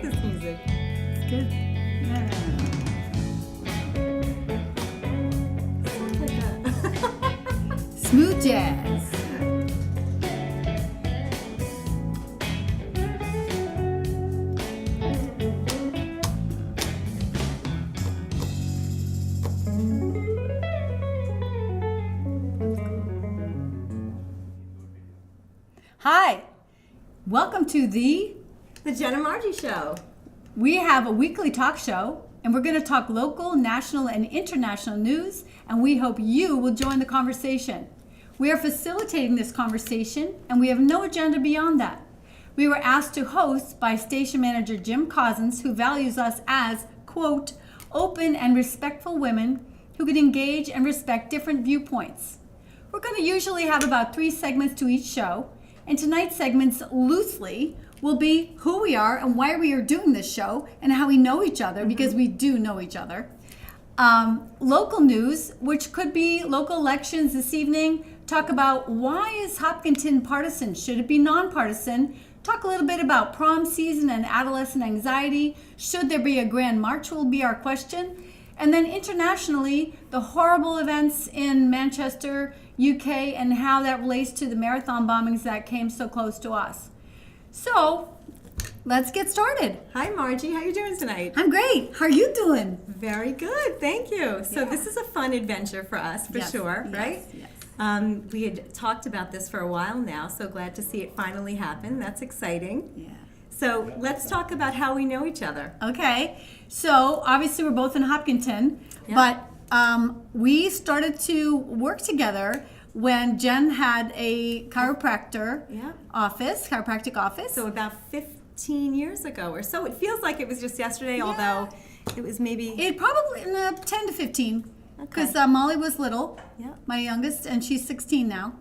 like this music. It's good. Yeah. Smooth jazz. Hi, welcome to the Jen Margie Show. We have a weekly talk show, and we're going to talk local, national, and international news, and we hope you will join the conversation. We are facilitating this conversation, and we have no agenda beyond that. We were asked to host by station manager Jim Cousins, who values us as, quote, open and respectful women who can engage and respect different viewpoints. We're going to usually have about 3 segments to each show, and tonight's segments loosely will be who we are and why we are doing this show and how we know each other, because we do know each other. Local news, which could be local elections this evening. Talk about why is Hopkinton partisan? Should it be nonpartisan? Talk a little bit about prom season and adolescent anxiety. Should there be a grand march will be our question. And then internationally, the horrible events in Manchester, UK, and how that relates to the marathon bombings that came so close to us. So, let's get started. Hi, Margie. How are you doing tonight? I'm great. How are you doing? Very good. Thank you. So this is a fun adventure for us, for sure, right? Yes. We had talked about this for a while now, so glad to see it finally happen. That's exciting. Yeah. So let's talk about how we know each other. Okay. So, obviously, we're both in Hopkinton, but we started to work together when Jen had a chiropractic office. So about 15 years ago or so. It feels like it was just yesterday, although it was maybe... It probably 10 to 15, because Molly was little, my youngest, and she's 16 now.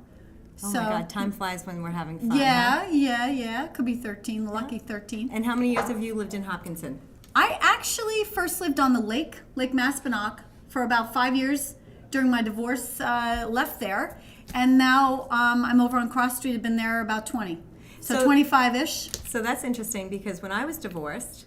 Oh my God, time flies when we're having fun. Yeah. Could be 13, lucky 13. And how many years have you lived in Hopkinton? I actually first lived on the Lake Maspinock, for about 5 years during my divorce, left there. And now I'm over on Cross Street. I've been there about 20. So 25-ish. So that's interesting, because when I was divorced,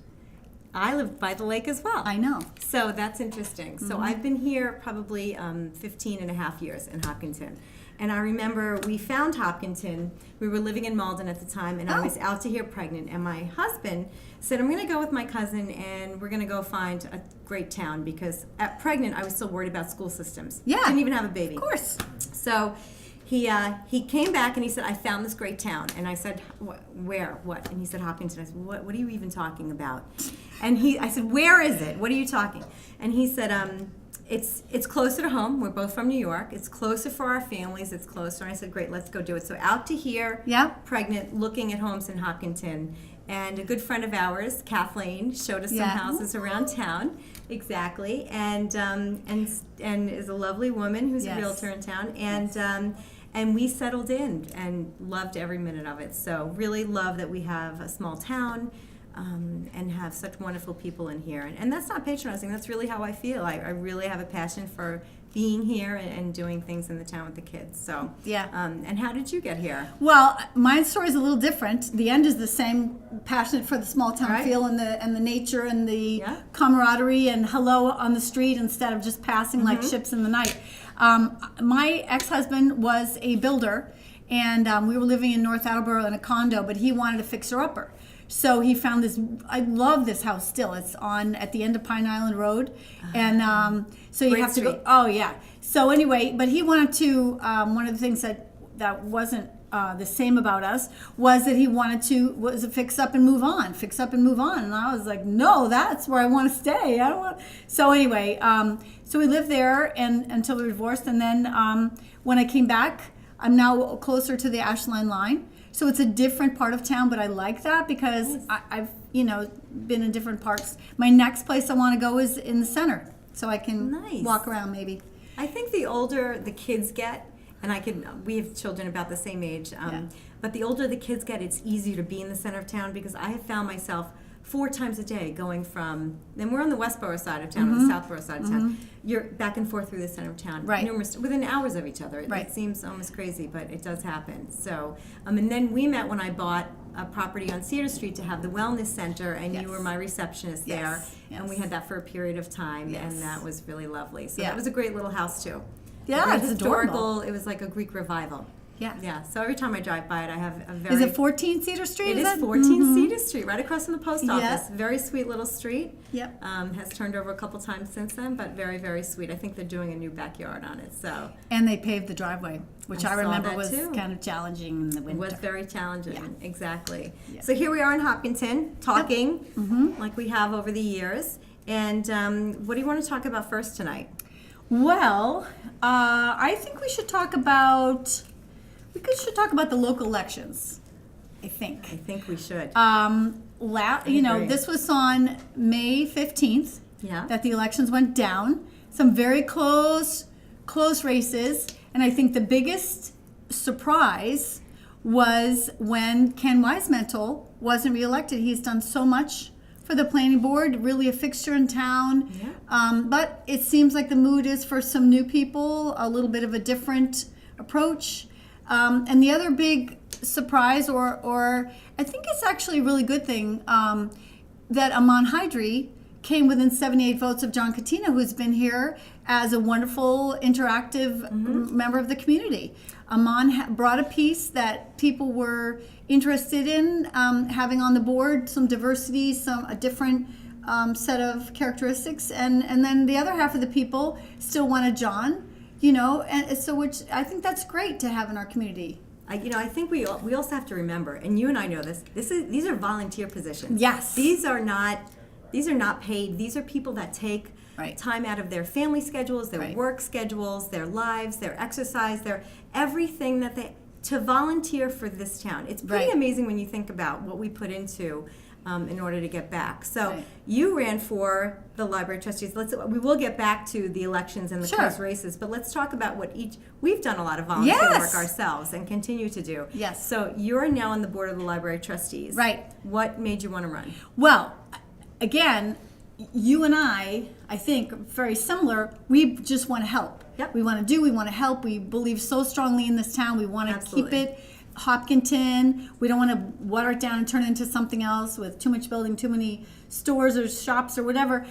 I lived by the lake as well. I know. So that's interesting. So I've been here probably 15 and a half years in Hopkinton. And I remember we found Hopkinton. We were living in Malden at the time, and I was out to here pregnant. And my husband said, I'm going to go with my cousin, and we're going to go find a great town, because at pregnant, I was still worried about school systems. Yeah. Didn't even have a baby. Of course. So he came back, and he said, I found this great town. And I said, where? What? And he said, Hopkinton. I said, what are you even talking about? And I said, where is it? What are you talking? And he said, it's closer to home. We're both from New York. It's closer for our families. It's closer. And I said, great, let's go do it. So out to here, pregnant, looking at homes in Hopkinton. And a good friend of ours, Kathleen, showed us some houses around town. Exactly. And is a lovely woman who's a realtor in town. And we settled in and loved every minute of it. So really love that we have a small town. And have such wonderful people in here. And that's not patronizing. That's really how I feel. I really have a passion for being here and doing things in the town with the kids. So and how did you get here? Well, my story is a little different. The end is the same, passionate for the small town feel and the nature and the camaraderie and hello on the street instead of just passing like ships in the night. My ex-husband was a builder, and we were living in North Attleboro in a condo, but he wanted a fixer-upper. So he found this. I love this house still. It's at the end of Pine Island Road, and so you have to go. Oh yeah. So anyway, but he wanted to. One of the things that wasn't the same about us was that he was a fix up and move on, and I was like, no, that's where I want to stay. I don't want. So anyway, so we lived there until we were divorced, and then when I came back, I'm now closer to the Ashline line. So it's a different part of town, but I like that because I've been in different parts. My next place I want to go is in the center, so I can walk around maybe. I think the older the kids get, and we have children about the same age, but the older the kids get, it's easier to be in the center of town, because I have found myself 4 times a day going from, then we're on the Westboro side of town or the Southboro side of town. You're back and forth through the center of town, Right. within hours of each other. Right. It seems almost crazy, but it does happen. So, and then we met when I bought a property on Cedar Street to have the wellness center, and Yes. you were my receptionist there, Yes, and we yes. had that for a period of time, Yes. and that was really lovely. So Yeah. that was a great little house too. Yeah, Very it's historical. adorable. It was like a Greek revival. Yeah. Yeah. So every time I drive by it, I have a very. Is it 14 Cedar Street? It is that? 14 Cedar Street, right across from the post Yeah. office. Very sweet little street. Yep. Has turned over a couple times since then, but very, very sweet. I think they're doing a new backyard on it, so And they paved the driveway, which I I saw remember that was too. kind of challenging in the it winter. was very challenging. Yeah. Exactly. Yeah. So here we are in Hopkinton, talking like we have over the years. And what do you want to talk about first tonight? Well, I think we should talk about the local elections. I think. I think we should. You know, this was on May 15th. Yeah. That the elections went down. Some very close races, and I think the biggest surprise was when Ken Wisemental wasn't reelected. He's done so much for the planning board, really a fixture in town. Yeah. But it seems like the mood is for some new people, a little bit of a different approach. And the other big surprise, or I think it's actually a really good thing, that Amon Hydri came within 78 votes of John Katina, who's been here as a wonderful, interactive member of the community. Amon brought a piece that people were interested in having on the board, some diversity, a different set of characteristics, and then the other half of the people still wanted John, you know, and so which I think that's great to have in our community. I think we also have to remember, and you and I know this. These are volunteer positions. Yes. These are not paid. These are people that take Right. time out of their family schedules, their Right. work schedules, their lives, their exercise, their everything to volunteer for this town. It's pretty Right. amazing when you think about what we put into in order to get back. So Right. you ran for the library trustees. We will get back to the elections and the Sure. close races, but let's talk about we've done a lot of volunteer Yes. work ourselves and continue to do. Yes. So you're now on the board of the library trustees. Right. What made you want to run? Well, again, you and I think, very similar. We just want to help. Yep. We want to help. We believe so strongly in this town. We want to keep Absolutely. it Hopkinton. We don't want to water it down and turn it into something else with too much building, too many stores or shops or whatever.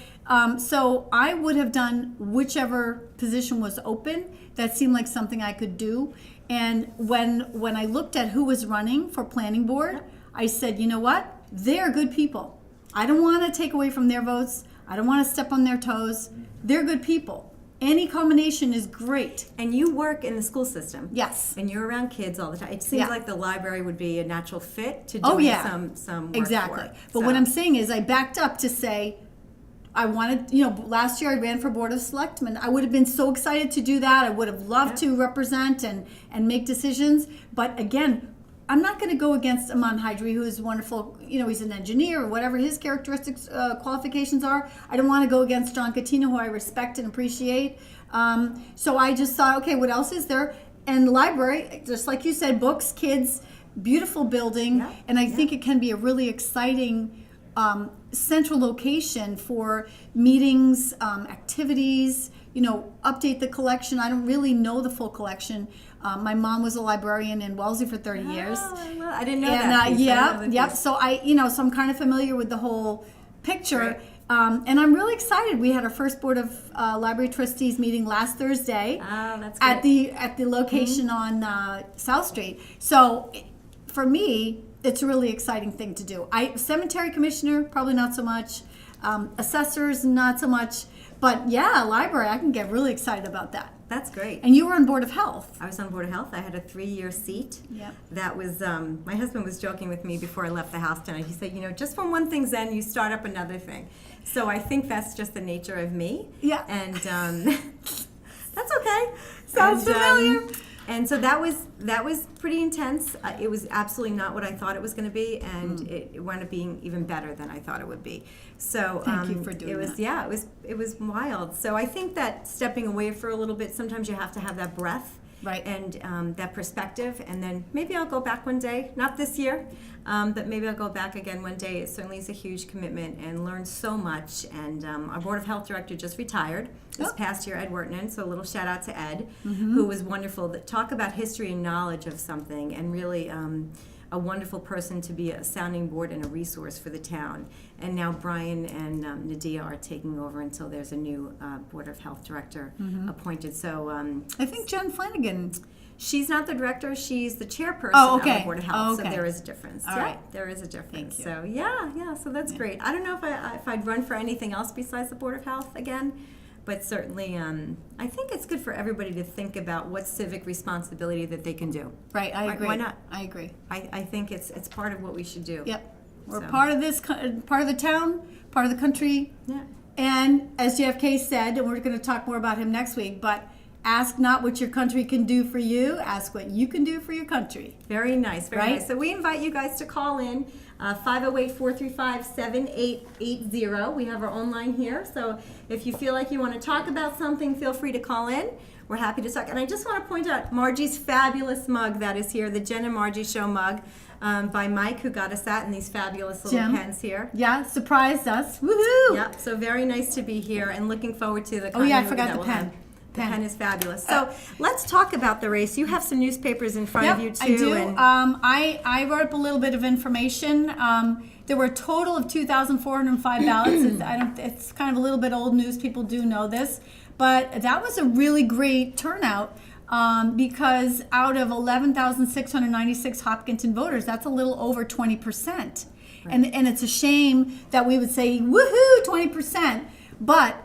So I would have done whichever position was open. That seemed like something I could do. And when I looked at who was running for planning board, I said, you know what? They're good people. I don't want to take away from their votes. I don't want to step on their toes. They're good people. Any combination is great. And you work in the school system. Yes. And you're around kids all the time. It seems Yeah. like the library would be a natural fit to Oh, doing yeah. some work Exactly. for. But what I'm saying is I backed up to say, I wanted, last year I ran for Board of Selectmen. I would have been so excited to do that. I would have loved to represent and make decisions. But again, I'm not going to go against Amon Hydri, who is wonderful. He's an engineer or whatever his characteristics, qualifications are. I don't want to go against John Katina, who I respect and appreciate. So I just thought, okay, what else is there? And the library, just like you said, books, kids, beautiful building. Yeah, And I think it can be a really exciting central location for meetings, activities, update the collection. I don't really know the full collection. My mom was a librarian in Wellesley for 30 years. Oh, I didn't know And that. piece. I didn't know that yep. piece. So so I'm kind of familiar with the whole picture. Right. And I'm really excited. We had our first Board of Library Trustees meeting last Thursday Oh, that's at great. the location on South Street. So for me, it's a really exciting thing to do. Cemetery commissioner, probably not so much. Assessors, not so much. But yeah, library, I can get really excited about that. That's great. And you were on Board of Health. I was on Board of Health. I had a 3-year seat. Yep. That was, my husband was joking with me before I left the house tonight. He said, just when one thing's end, you start up another thing. So I think that's just the nature of me. Yeah. And that's okay. Sounds familiar. And so that was pretty intense. It was absolutely not what I thought it was going to be, and it wound up being even better than I thought it would be. So Thank you for doing it was, that. Yeah, it was wild. So I think that stepping away for a little bit, sometimes you have to have that breath Right. And that perspective. And then maybe I'll go back one day, not this year, but maybe I'll go back again one day. It certainly is a huge commitment and learned so much. And our Board of Health Director just retired this past year, Ed Wertnan. So a little shout out to Ed, who was wonderful. Talk about history and knowledge of something, and really a wonderful person to be a sounding board and a resource for the town. And now Brian and Nadia are taking over until there's a new Board of Health Director appointed. So I think Jen Flanagan. she's not the director, she's the chairperson of the Board of Health. So there is a difference. All right. There is a difference. Thank you. So yeah, so that's great. I don't know if I'd run for anything else besides the Board of Health again. But certainly, I think it's good for everybody to think about what civic responsibility that they can do. Right, I agree. Why not? I agree. I think it's part of what we should do. Yep. We're So. part of this, part of the town, part of the country. Yeah. And as JFK said, and we're going to talk more about him next week, but ask not what your country can do for you, ask what you can do for your country. Very nice, very Right? nice. So we invite you guys to call in 508-435-7880. We have our own line here. So if you feel like you want to talk about something, feel free to call in. We're happy to talk. And I just want to point out Margie's fabulous mug that is here, the Jen and Margie Show mug by Mike, who got us that, and these fabulous little Jim. pens here. Yeah, surprised us. Woohoo! Yep, so very nice to be here and looking forward to the Oh yeah, I continuity forgot that the we'll pen. have. The pen is fabulous. So let's talk about the race. You have some newspapers in front of you too. I do. And I wrote up a little bit of information. There were a total of 2,405 ballots. It's kind of a little bit old news. People do know this, but that was a really great turnout because out of 11,696 Hopkinton voters, that's a little over 20%. And it's a shame that we would say woohoo 20%, but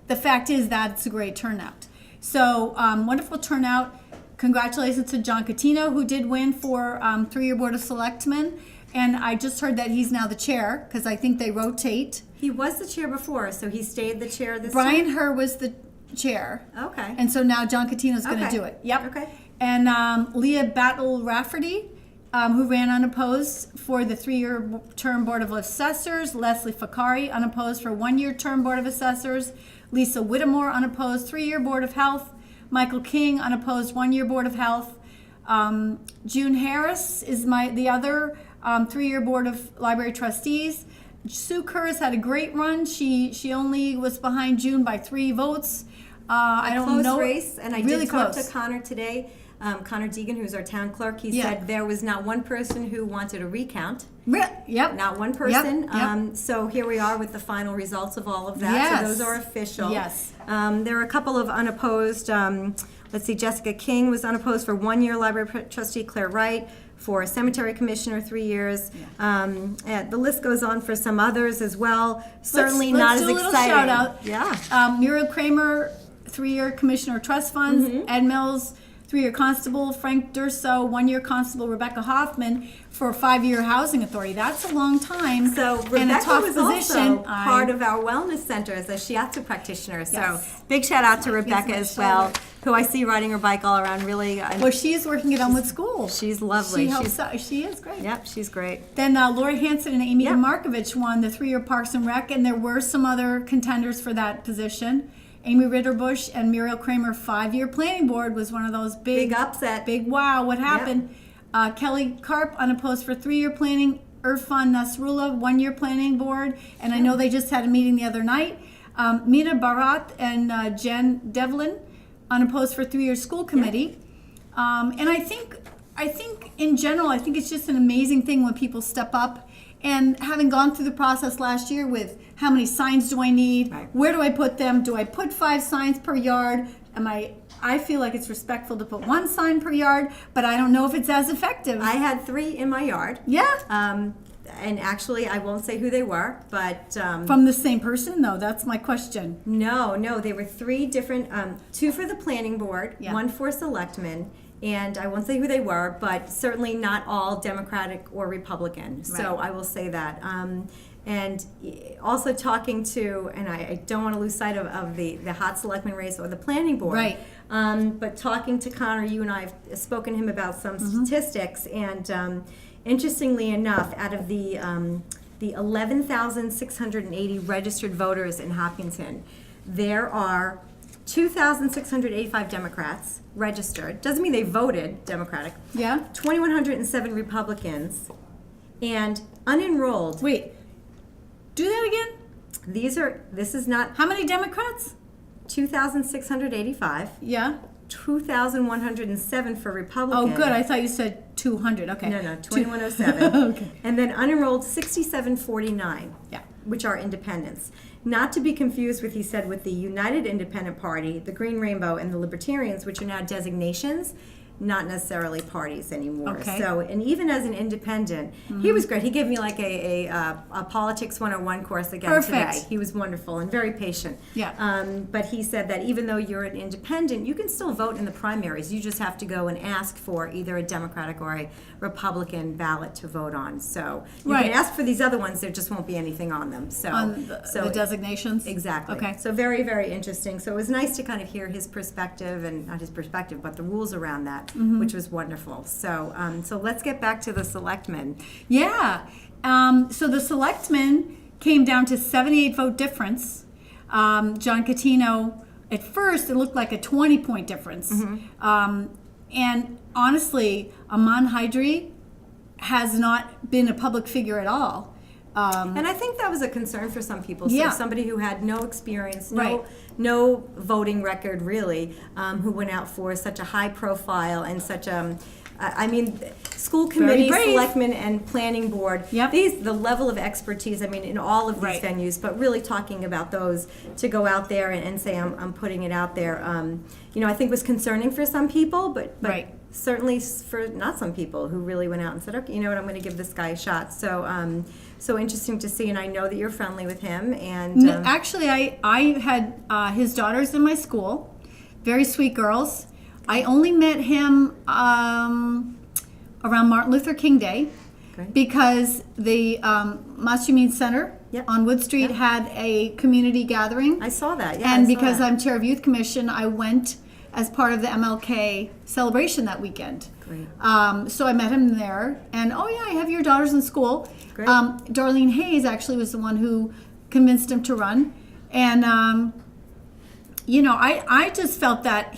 the fact is that it's a great turnout. So wonderful turnout. Congratulations to John Catino, who did win for 3-year Board of Selectmen. And I just heard that he's now the chair, because I think they rotate. he was the chair before, so he stayed the chair this Brian Herr was the chair. time. Okay. And so now John Catino's going to Okay. do it. Yep. Okay. And Leah Battle Rafferty, who ran unopposed for the 3-year term Board of Assessors. Leslie Fakari, unopposed for 1-year term Board of Assessors. Lisa Whittemore, unopposed, 3-year Board of Health. Michael King, unopposed, 1-year Board of Health. June Harris is the other 3-year Board of Library Trustees. Sue Curris had a great run. She only was behind June by 3 votes. I don't close know. race, and I really did talk close. to Connor today. Connor Deegan, who's our town clerk, he Yeah. said there was not one person who wanted a recount. Yep. Not one person. Yep. So here we are with the final results of all of that. Yes. So those are official. Yes. There are a couple of unopposed. Let's see, Jessica King was unopposed for 1-year library trustee, Claire Wright for cemetery commissioner, 3 years. And the list goes on for some others as well. Certainly Let's not do as a little exciting. shout out. Yeah. Muriel Kramer, 3-year commissioner of trust funds. Mm-hmm. Ed Mills, 3-year constable. Frank Durso, 1-year constable. Rebecca Hoffman for 5-year housing authority. That's a long time. So and a Rebecca tough was position. also part of our wellness center as a shiatsu practitioner. So Yes. big shout out to Rebecca my as well, shoulder. who I see riding her bike all around. Really, Well, she is working at Elmwood School. she's lovely. She helps out. She is great. Yep, she's great. Then Lori Hansen and Amy Yep. Markovich won the 3-year Parks and Rec, and there were some other contenders for that position. Amy Ritterbusch and Muriel Kramer, 5-year planning board was one of those Big upset. Big wow, what happened? Kelly Karp, unopposed for 3-year planning. Irfan Nasrullah, 1-year planning board. And I know they just had a meeting the other night. Mina Barat and Jen Devlin, unopposed for 3-year school committee. And I think in general, I think it's just an amazing thing when people step up. And having gone through the process last year with how many signs do I need? Right. Where do I put them? Do I put 5 signs per yard? I feel like it's respectful to put 1 sign per yard, but I don't know if it's as effective. I had 3 in my yard. Yeah. And actually, I won't say who they were, but From the same person, though. That's my question. no, they were 3 different, 2 for the planning board, Yeah. 1 for selectmen, and I won't say who they were, but certainly not all Democratic or Republican. So Right. I will say that. And also talking to, and I don't want to lose sight of the hot selectman race or the planning board. Right. But talking to Connor, you and I have spoken to him about some statistics, and interestingly enough, out of the 11,680 registered voters in Hopkinton, there are 2,685 Democrats registered. Doesn't mean they voted Democratic. Yeah. 2,107 Republicans, and unenrolled. Wait. Do that again? This is not How many Democrats? 2,685. Yeah. 2,107 for Republicans. Oh, good. I thought you said 200. Okay. No, 2,107. Okay. And then unenrolled 6,749. Yeah. Which are independents. Not to be confused with, he said, with the United Independent Party, the Green Rainbow, and the Libertarians, which are now designations, not necessarily parties anymore. Okay. So, and even as an independent, he was great. He gave me like a Politics 101 course again Perfect. today. He was wonderful and very patient. Yeah. But he said that even though you're an independent, you can still vote in the primaries. You just have to go and ask for either a Democratic or a Republican ballot to vote on. So you Right. can ask for these other ones, there just won't be anything on them. So, On the designations? Exactly. Okay. So very, very interesting. So it was nice to kind of hear his perspective, and not his perspective, but the rules around that, which was wonderful. So, so let's get back to the selectmen. Yeah. So the selectmen came down to 78 vote difference. John Catino, at first, it looked like a 20-point difference. And honestly, Aman Hydri has not been a public figure at all. And I think that was a concern for some people. So Yeah. somebody who had no experience, Right. no voting record really, who went out for such a high profile and such I mean, school committee, brave. selectmen, and planning board. Yep. The level of expertise. I mean, in all of these Right. venues, but really talking about those to go out there and say I'm putting it out there. I think was concerning for some people, but Right. certainly for not some people who really went out and said, okay, you know what, I'm going to give this guy a shot. So, so interesting to see, and I know that you're friendly with him. And Actually, I had his daughters in my school, very sweet girls. I only met him around Martin Luther King Day. Great. Because the Massachusetts Center Yep. on Wood Street Yep. had a community gathering. I saw that. Yeah, And I saw because that. I'm chair of youth commission, I went as part of the MLK celebration that weekend. Great. So I met him there, and oh yeah, I have your daughters in school. Great. Darlene Hayes actually was the one who convinced him to run, and I just felt that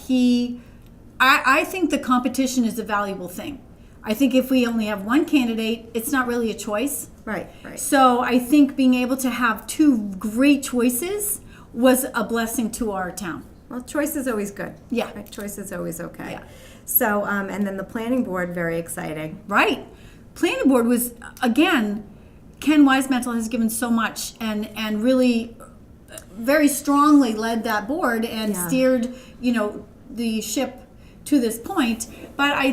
I think the competition is a valuable thing. I think if we only have one candidate, it's not really a choice. Right. So I think being able to have two great choices was a blessing to our town. Well, choice is always good. Yeah. Right? Choice is always okay. Yeah. So, and then the planning board, very exciting. Right. Planning board was, again, Ken Wisemantel has given so much and really very strongly led that board and Yeah. steered, the ship to this point. But I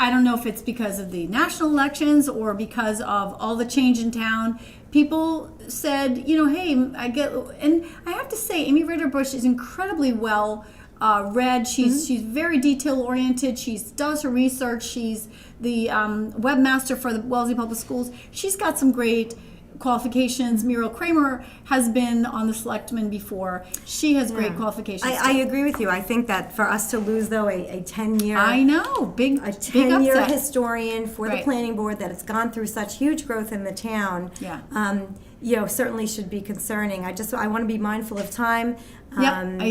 don't know if it's because of the national elections or because of all the change in town. People said, hey, and I have to say, Amy Ritterbusch is incredibly well read. She's very detail oriented. She does her research. She's the webmaster for the Wellesley Public Schools. She's got some great qualifications. Muriel Kramer has been on the selectmen before. She has great qualifications. I agree with you. I think that for us to lose, though, a 10-year... I know. Big a big 10-year upset. historian for the Right. planning board that has gone through such huge growth in the town, Yeah. certainly should be concerning. I want to be mindful of time. Yep.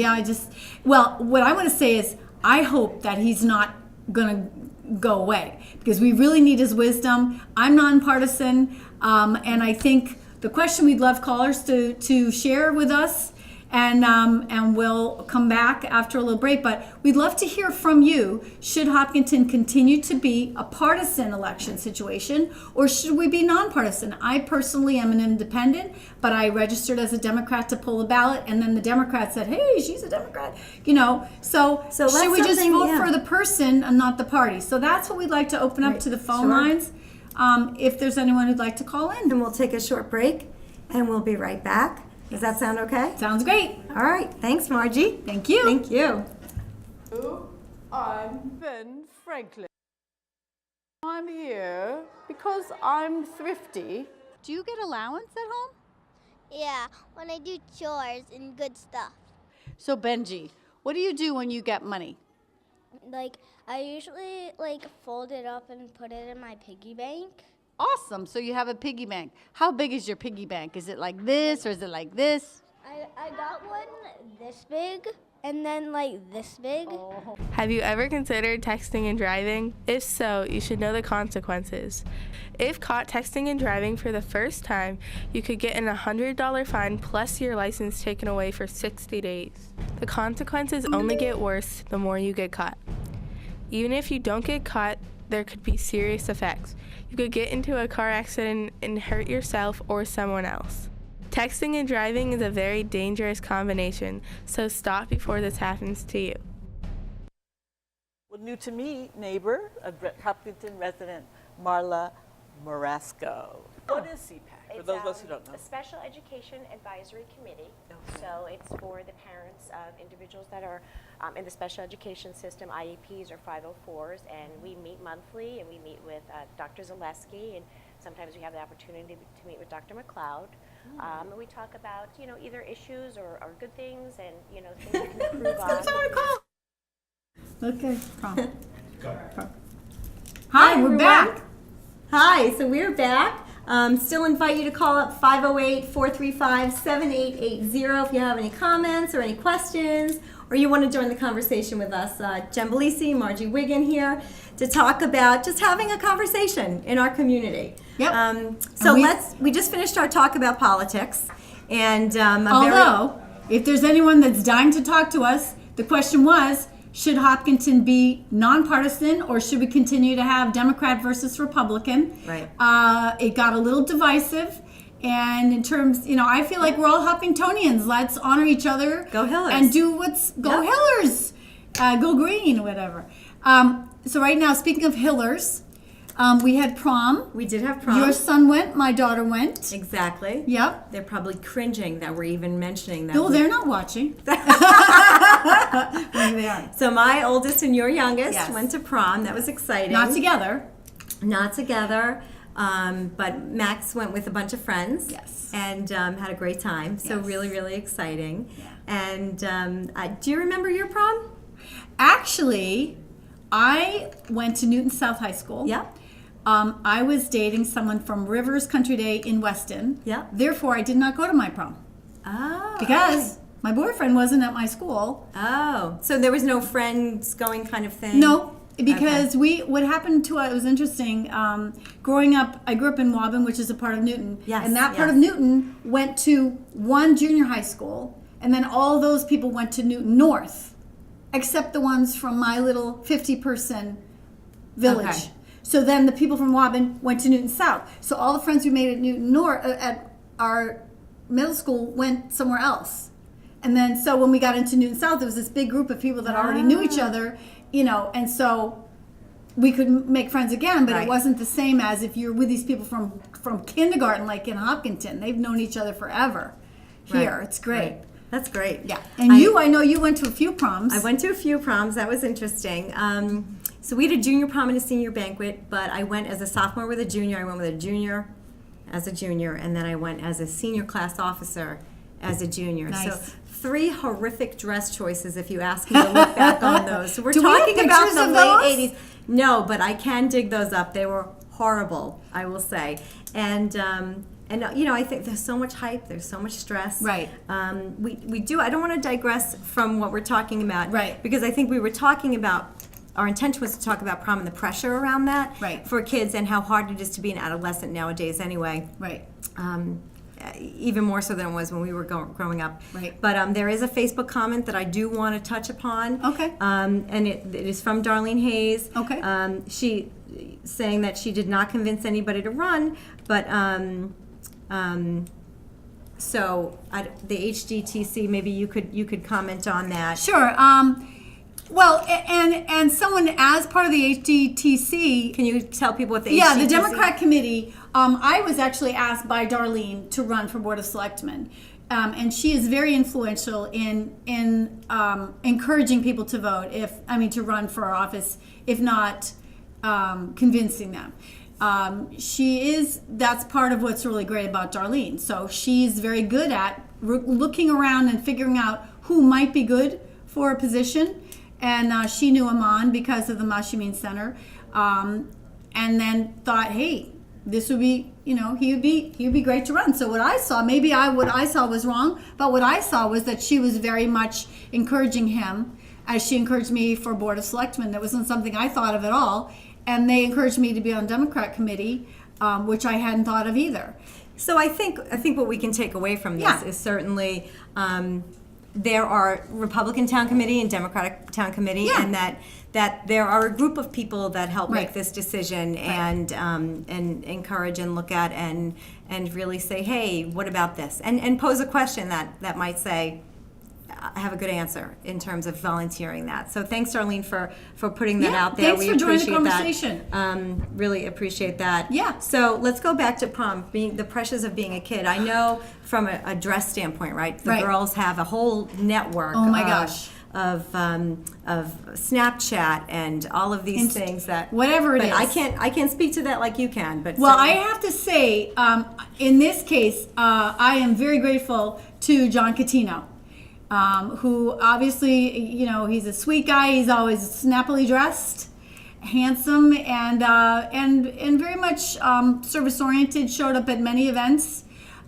What I want to say is I hope that he's not going to go away because we really need his wisdom. I'm nonpartisan, and I think the question we'd love callers to share with us, and we'll come back after a little break. But we'd love to hear from you. Should Hopkinton continue to be a partisan election situation, or should we be nonpartisan? I personally am an independent, but I registered as a Democrat to pull the ballot, and then the Democrat said, "Hey, she's a Democrat," So that's should we just something- vote yeah. for the person and not the party? So that's what we'd like to open up Right. to the phone Sure. lines. If there's anyone who'd like to call in, And we'll take a short break, and we'll be right back. Does that sound okay? sounds great. All right. Thanks, Margie. Thank you. Thank you. I'm Ben Franklin. I'm here because I'm thrifty. Do you get allowance at home? Yeah, when I do chores and good stuff. So Benji, what do you do when you get money? I usually fold it up and put it in my piggy bank. Awesome. So you have a piggy bank. How big is your piggy bank? Is it like this or is it like this? I got one this big, and then like this big. Have you ever considered texting and driving? If so, you should know the consequences. If caught texting and driving for the first time, you could get an $100 fine plus your license taken away for 60 days. The consequences only get worse the more you get caught. Even if you don't get caught, there could be serious effects. You could get into a car accident and hurt yourself or someone else. Texting and driving is a very dangerous combination, so stop before this happens to you. Well, new to me, neighbor, a Hopkinton resident, Marla Marasco. What is CPAC, for those of us who don't know? A Special Education Advisory Committee. Okay. So it's for the parents of individuals that are in the special education system, IEPs or 504s, and we meet monthly, and we meet with Dr. Zaleski, and sometimes we have the opportunity to meet with Dr. McLeod. And we talk about, either issues or good things, and, things we can improve on. Okay, Prom. Hi, we're back. Hi, so we're back. Still invite you to call up 508-435-7880 if you have any comments or any questions, or you want to join the conversation with us. Jen Margie, Margie Wiggin here to talk about just having a conversation in our community. Yep. We just finished our talk about politics, and Although, if there's anyone that's dying to talk to us, the question was, should Hopkinton be nonpartisan, or should we continue to have Democrat versus Republican? Right. It got a little divisive, and in terms, I feel like we're all Hopkintonians. Let's honor each other. Go Hillers. And do go Hillers. Go green, whatever. So right now, speaking of Hillers, we had prom. We did have prom. Your son went, my daughter went. Exactly. Yep. They're probably cringing that we're even mentioning that. No, they're not watching. Maybe they are. So my oldest and your youngest Yes. went to prom. That was exciting. Not together. Not together. But Max went with a bunch of friends. Yes. And had a great time. So Yes. really, really exciting. Yeah. And do you remember your prom? Actually, I went to Newton South High School. Yeah. I was dating someone from Rivers Country Day in Weston. Yeah. Therefore, I did not go to my prom Oh. because my boyfriend wasn't at my school. Oh. So there was no friends going kind of thing? No, because what happened to us, it was interesting. Growing up, I grew up in Waubun, which is a part of Newton. Yes, And that part yes. of Newton went to one junior high school, and then all those people went to Newton North, except the ones from my little 50-person village. Okay. So then the people from Waubun went to Newton South. So all the friends we made at Newton North, at our middle school, went somewhere else. And then so when we got into Newton South, there was this big group of people that already knew each other, and so we could make friends again, but Right. it wasn't the same as if you're with these people from kindergarten, like in Hopkinton. They've known each other forever. Here, Right. it's great. Right. That's great. Yeah. And I know you went to a few proms. I went to a few proms. That was interesting. So we had a junior prom and a senior banquet, but I went as a sophomore with a junior. I went with a junior as a junior, and then I went as a senior class officer as a junior. Nice. So 3 horrific dress choices, if you ask me to look back on those. So we're Do we have talking about pictures the of late those? 80s. No, but I can dig those up. They were horrible, I will say. And I think there's so much hype, there's so much stress. Right. We do. I don't want to digress from what we're talking about. Right. Because I think we were talking about. Our intention was to talk about prom and the pressure around that Right. for kids and how hard it is to be an adolescent nowadays. Anyway. Right. Even more so than it was when we were growing up. Right. But there is a Facebook comment that I do want to touch upon. Okay. And it is from Darlene Hayes. Okay. She saying that she did not convince anybody to run, but the HDTC, maybe you could comment on that. Sure. Well, and someone as part of the HDTC. Can you tell people what the Yeah, HDTC? the Democrat committee. I was actually asked by Darlene to run for Board of Selectmen, and she is very influential in encouraging people to vote. To run for office, if not convincing them. That's part of what's really great about Darlene. So she's very good at looking around and figuring out who might be good for a position. And she knew Aman because of the Mashimin Center. And then thought, hey, this would be, he would be great to run. So what I saw was wrong, but what I saw was that she was very much encouraging him, as she encouraged me for Board of Selectmen. That wasn't something I thought of at all, and they encouraged me to be on Democrat committee, which I hadn't thought of either. So I think what we can take away from this is certainly there are Republican town committee and Democratic town committee, and that there are a group of people that help make this decision and encourage and look at and really say, hey, what about this? And pose a question that might say, I have a good answer in terms of volunteering that. So thanks, Darlene, for putting that out there. Thanks for joining the conversation. Really appreciate that. Yeah. So let's go back to prom, being the pressures of being a kid. I know from a dress standpoint, right? The girls have a whole network. Oh my gosh. Of Snapchat and all of these things that whatever it is. I can't speak to that like you can. But well, I have to say, in this case, I am very grateful to John Catino. Who obviously, he's a sweet guy. He's always snappily dressed, handsome, and very much service oriented. Showed up at many events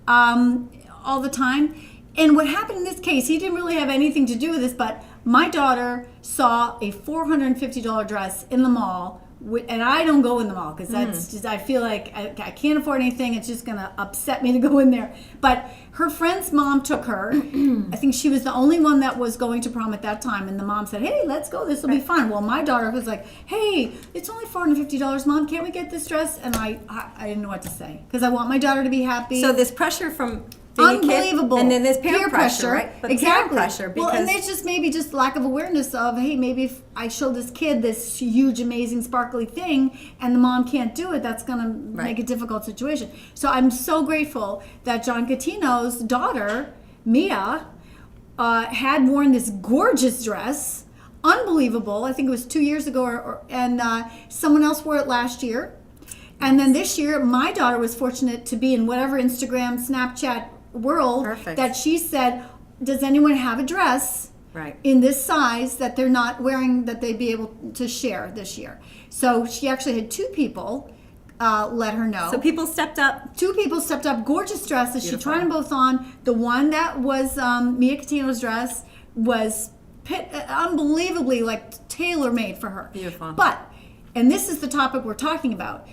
all the time. And what happened in this case, he didn't really have anything to do with this, but my daughter saw a $450 dress in the mall. And I don't go in the mall because that's just, I feel like I can't afford anything. It's just going to upset me to go in there. But her friend's mom took her. I think she was the only one that was going to prom at that time. And the mom said, hey, let's go. This will be fun. Well, my daughter was like, hey, it's only $450, Mom. Can't we get this dress? And I didn't know what to say because I want my daughter to be happy. So this pressure from being unbelievable. A kid, and then there's peer pressure, right? But exactly. Peer pressure because well, and there's just maybe just lack of awareness of, hey, maybe if I show this kid this huge, amazing, sparkly thing, and the mom can't do it, that's going to make a difficult situation. So I'm so grateful that John Catino's daughter, Mia, had worn this gorgeous dress, unbelievable. I think it was 2 years ago, and someone else wore it last year. And then this year, my daughter was fortunate to be in whatever Instagram, Snapchat world that she said, does anyone have a dress in this size that they're not wearing that they'd be able to share this year? So she actually had two people let her know. So people stepped up. Two people stepped up, gorgeous dresses. Beautiful. She tried them both on. The one that was Mia Catino's dress was unbelievably tailor-made for her. Beautiful. But, and this is the topic we're talking about,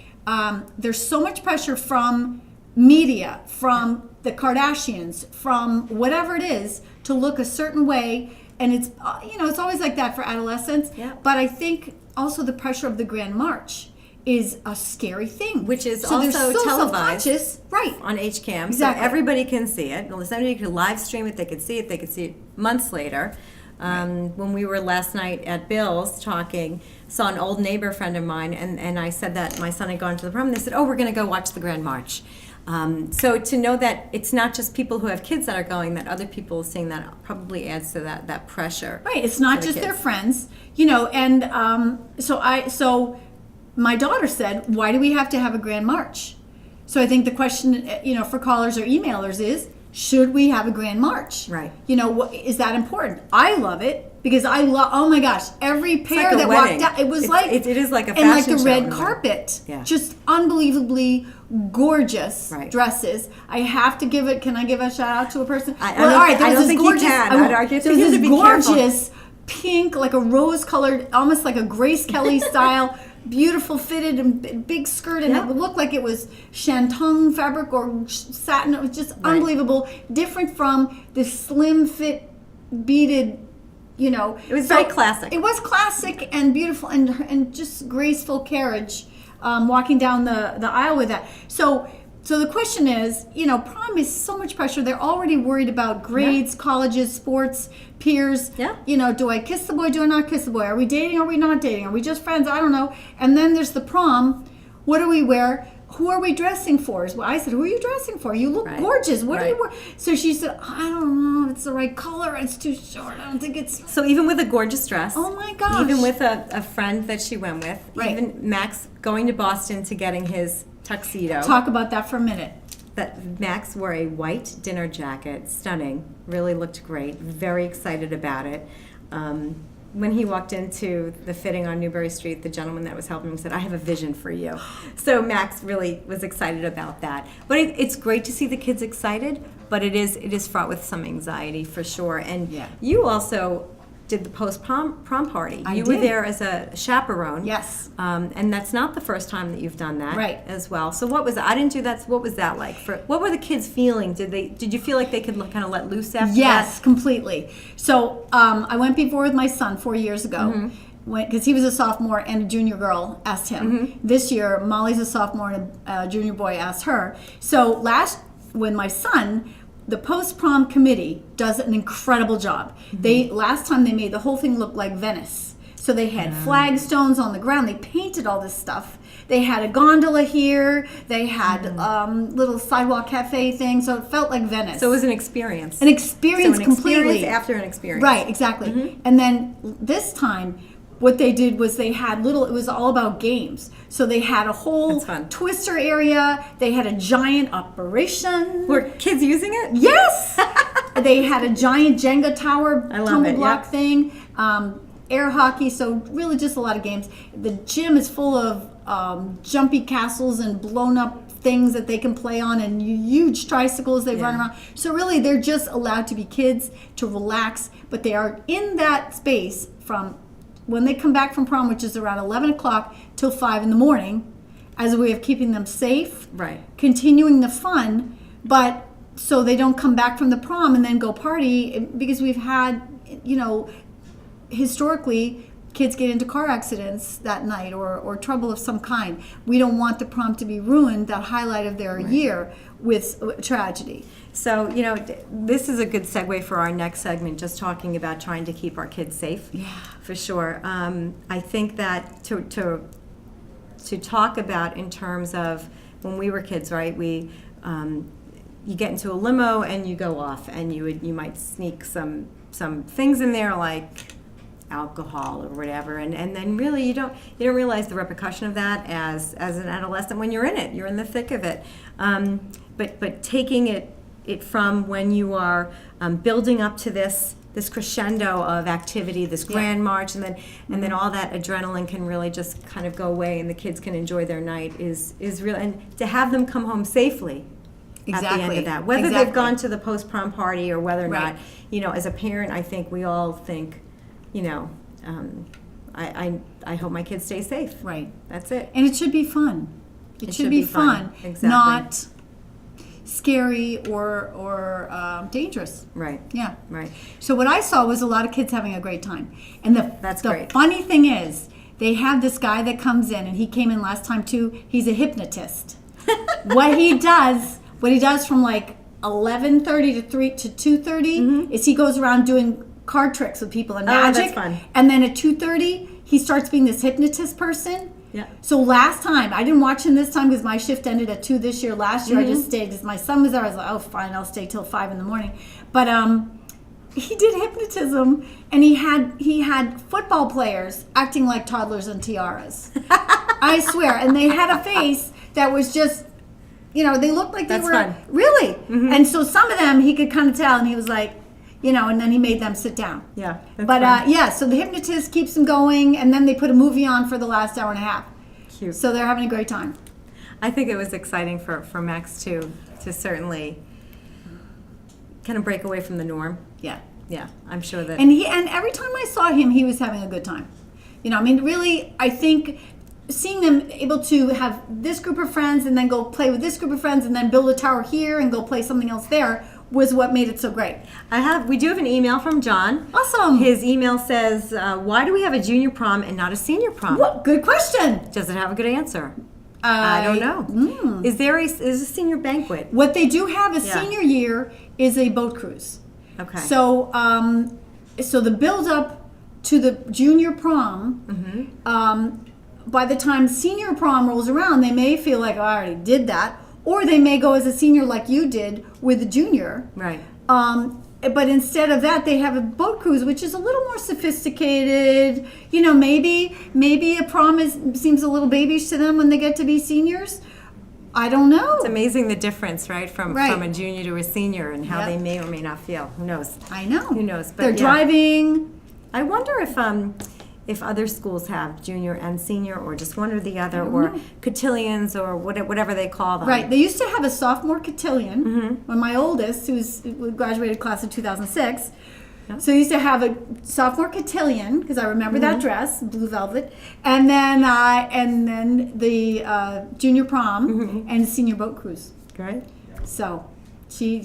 there's so much pressure from media, from the Kardashians, from whatever it is, to look a certain way, and it's it's always like that for adolescents. Yeah. But I think also the pressure of the Grand March is a scary thing, Which is so also they're so televised self-conscious, right? on HCAM, Exactly. so everybody can see it. Well, somebody could live stream it. They could see it months later. When we were last night at Bill's talking, saw an old neighbor friend of mine, and I said that my son had gone to the prom, and they said, oh, we're going to go watch the Grand March. So to know that it's not just people who have kids that are going, that other people are seeing that probably adds to that pressure. Right, it's not just their friends, and so my daughter said, why do we have to have a Grand March? So I think the question, for callers or emailers is, should we have a Grand March? Right. Is that important? I love it because I love, oh my gosh, every pair like a that wedding. walked out, it was It is like a and like fashion the show red in a way. carpet. Yeah. Just unbelievably gorgeous Right. dresses. I have to can I give a shout out to a person? I don't think you can. I think There was you have this to be careful. gorgeous pink, like a rose colored, almost like a Grace Kelly style, beautiful fitted and big skirt, and it looked like it was shantung fabric or satin. It was just unbelievable, different from the slim fit beaded. It was very classic. It was classic and beautiful and just graceful carriage, walking down the aisle with that. So the question is, prom is so much pressure. They're already worried about grades, colleges, sports, peers. Yeah. Do I kiss the boy? Do I not kiss the boy? Are we dating? Are we not dating? Are we just friends? I don't know. And then there's the prom. What do we wear? Who are we dressing for? Well, I said, who are you dressing for? You look gorgeous. What do you wear? So she said, I don't know if it's the right color. It's too short. I don't think it's... So even with a gorgeous dress. Oh my gosh. Even with a friend that she went with. Right. Even Max going to Boston to getting his tuxedo. Talk about that for a minute. That Max wore a white dinner jacket, stunning, really looked great, very excited about it. when he walked into the fitting on Newbury Street, the gentleman that was helping him said, "I have a vision for you." So Max really was excited about that. But it's great to see the kids excited, but it is fraught with some anxiety for sure. And Yeah. you also did the post-prom party. I You were did. there as a chaperone. Yes. And that's not the first time that you've done that. Right. As well. So what was that? I didn't do that. So what was that like? What were the kids feeling? Did you feel like they could kind of let loose after Yes, that? completely. So I went before with my son 4 years ago. Because he was a sophomore and a junior girl asked him. This year, Molly's a sophomore and a junior boy asked her. So when my son, the post-prom committee does an incredible job. Last time they made the whole thing look like Venice. So they had flagstones on the ground. They painted all this stuff. They had a gondola here. They had little sidewalk cafe thing. So it felt like Venice. So it was an experience. An experience So an completely. experience after an experience. Right, exactly. And then this time, what they did was they had it was all about games. So they had a whole That's fun. twister area. They had a giant operation. Were kids using it? Yes! They had a giant Jenga tower I love tumble it, block yep. thing. Air hockey, so really just a lot of games. The gym is full of jumpy castles and blown up things that they can play on and huge tricycles they run around. So really they're just allowed to be kids, to relax, but they are in that space from when they come back from prom, which is around 11 o'clock till 5 in the morning, as a way of keeping them safe, Right. continuing the fun, but so they don't come back from the prom and then go party, because we've had, historically, kids get into car accidents that night or trouble of some kind. We don't want the prom to be ruined, that highlight of their year, with tragedy. So, this is a good segue for our next segment, just talking about trying to keep our kids safe. Yeah. For sure. I think that to talk about in terms of when we were kids, right, you get into a limo and you go off and you might sneak some things in there like alcohol or whatever, and then really you don't realize the repercussion of that as an adolescent when you're in it. You're in the thick of it. But taking it from when you are building up to this crescendo of activity, this grand march, and then all that adrenaline can really just kind of go away, and the kids can enjoy their night is real. And to have them come home safely at the end of that, whether they've gone to the post-prom party or whether or not, as a parent, I think we all think, I hope my kids stay safe. Right. That's it. And it should be fun. It should be fun. Exactly. Not scary or dangerous. Right. Yeah. Right. So what I saw was a lot of kids having a great time. And the great. funny thing is, they have this guy that comes in, and he came in last time too. He's a hypnotist. What he does from like 11:30 to 2:30 is he goes around doing card tricks with people and magic. That's fun. And then at 2:30, he starts being this hypnotist person. Yeah. So last time, I didn't watch him this time because my shift ended at 2 this year. Last year, I just stayed because my son was there. I was like, oh, fine, I'll stay till 5 in the morning. But he did hypnotism, and he had football players acting like toddlers in tiaras. I swear. And they had a face that was just, they looked like they That's were. fun. Really? And so some of them, he could kind of tell, and he was like, and then he made them sit down. Yeah. That's But fun. so the hypnotist keeps them going, and then they put a movie on for the last hour and a half. Cute. So they're having a great time. I think it was exciting for Max too, to certainly kind of break away from the norm. Yeah. Yeah, I'm sure that. And every time I saw him, he was having a good time. Really, I think seeing them able to have this group of friends and then go play with this group of friends and then build a tower here and go play something else there was what made it so great. We do have an email from John. Awesome. His email says, why do we have a junior prom and not a senior prom? What? Good question. Does it have a good answer? I don't know. Is a senior banquet? What they do have senior year is a boat cruise. Okay. So, so the build up to the junior prom, by the time senior prom rolls around, they may feel like, oh, I already did that. Or they may go as a senior like you did with a junior. Right. But instead of that, they have a boat cruise, which is a little more sophisticated. Maybe a prom seems a little babyish to them when they get to be seniors. I don't know. It's amazing the difference, right, from a junior to a senior and how they may or may not feel. Who knows? I know. Who knows? But they're driving. I wonder if other schools have junior and senior, or just one or the other, or cotillions, or whatever they call them. Right. They used to have a sophomore cotillion when my oldest, who graduated class of 2006. Yeah. So they used to have a sophomore cotillion, because I remember that dress, blue velvet, and then the junior prom and senior boat cruise. Great. So she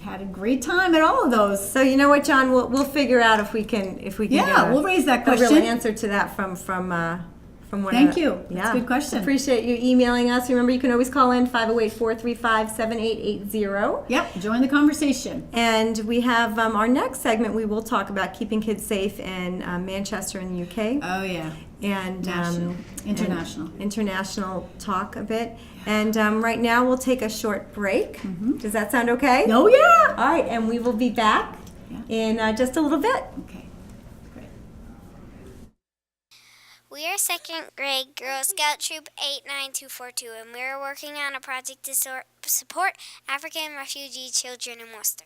had a great time at all of those. So you know what, John? We'll figure out if we can Yeah, we'll raise that question. A real answer to that from one. Thank you. That's a good question. Appreciate you emailing us. Remember, you can always call in 508-435-7880. Yep. Join the conversation. And we have our next segment. We will talk about keeping kids safe in Manchester in the UK. Oh yeah. And international talk a bit. And right now we'll take a short break. Does that sound okay? Oh yeah. All right, and we will be back in just a little bit. Okay. Great. We are second grade Girl Scout Troop 89242, and we are working on a project to support African refugee children in Worcester.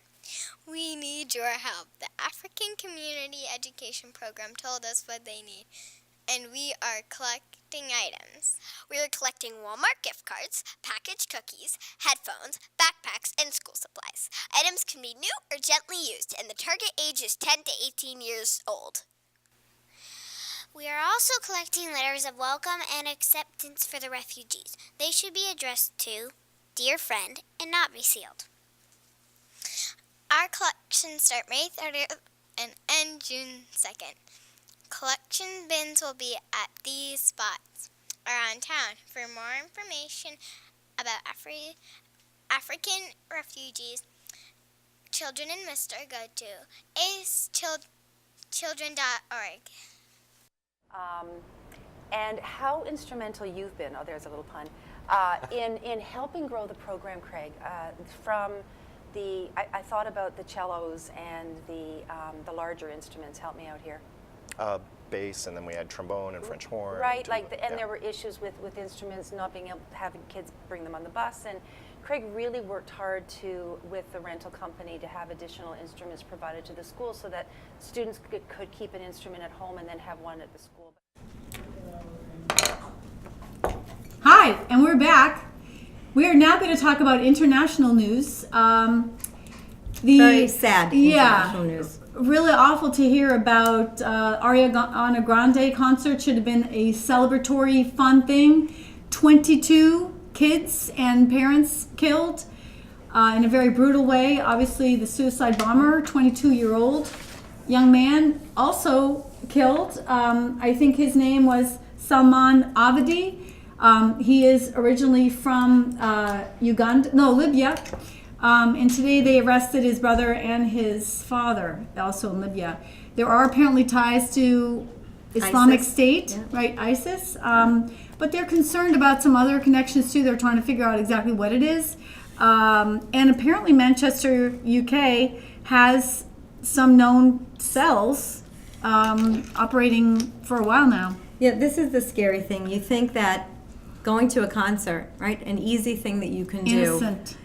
We need your help. The African Community Education Program told us what they need, and we are collecting items. We are collecting Walmart gift cards, packaged cookies, headphones, backpacks, and school supplies. Items can be new or gently used, and the target age is 10 to 18 years old. We are also collecting letters of welcome and acceptance for the refugees. They should be addressed to Dear Friend and not be sealed. Our collections start May 30th and end June 2nd. Collection bins will be at these spots around town. For more information about African refugees, children in Worcester, go to acechildren.org. And how instrumental you've been, oh there's a little pun, in helping grow the program, Craig. From I thought about the cellos and the larger instruments. Help me out here. Bass, and then we had trombone and French horn. Right, and there were issues with instruments not being able to having kids bring them on the bus, and Craig really worked hard with the rental company to have additional instruments provided to the school so that students could keep an instrument at home and then have one at the school. Hi, and we're back. We are now going to talk about international news. Very sad international news. Really awful to hear about Ariana Grande concert. Should have been a celebratory, fun thing. 22 kids and parents killed in a very brutal way. Obviously, the suicide bomber, 22-year-old young man, also killed. I think his name was Salman Avedi. He is originally from Libya. And today they arrested his brother and his father, also in Libya. There are apparently ties to Islamic State, right, ISIS. But they're concerned about some other connections too. They're trying to figure out exactly what it is. And apparently Manchester, UK has some known cells operating for a while now. Yeah, this is the scary thing. You think that going to a concert, right, an easy thing that you can do. Innocent.